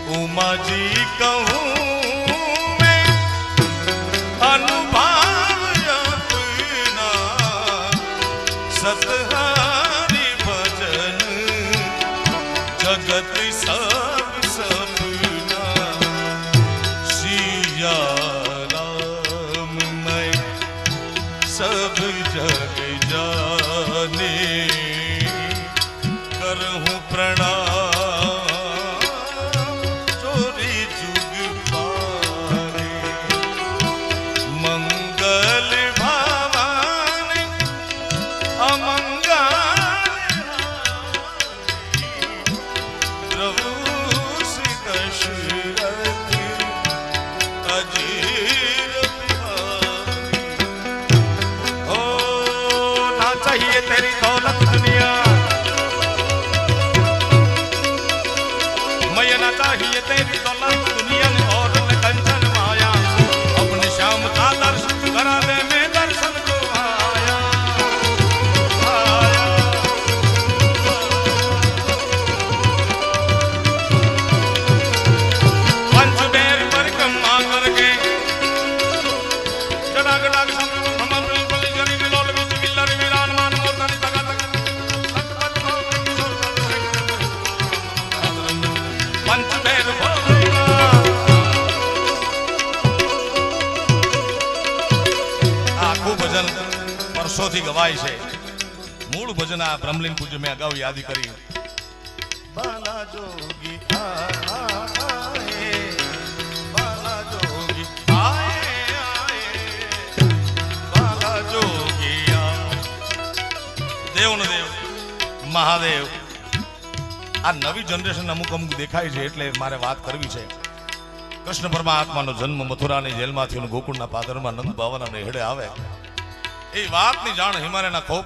उमा जी कहूँ मैं अनुभाव अपना सतहारी भजन जगत सब सपना सिया राम मैं सब जग जाने करहूँ प्रणाम चोरी जुग पारे मंगल भवानी अमंगल प्रभु श्री दशरथ अजीर बिहारी। ओ ना चाहिए तेरी दौलत दुनिया, ना चाहिए तेरी दौलत दुनिया और न कंचन माया, अपने श्याम का दर्शन करा दे मैं दर्शन को आया। पंच बेर परिक्रमा करके जड़ा गड़ा વર્ષોથી ગવાય છે। મૂળ ભજન આ બ્રહ્મલીન પૂજ્ય મેં અગાઉ યાદ કરી। બાલા જોગી આયે બાલા જોગી આયે બાલા જોગી દેવ ને દેવ મહાદેવ આ નવી જનરેશન અમુક દેખાય છે એટલે મારે વાત કરવી છે। કૃષ્ણ પરમાત્માનો જન્મ મથુરાની જેલમાંથી ગોકુળના પાદરમાં નંદ બાવાના હેડે આવે એ વાતની જાણ હિમાલયના ખોપ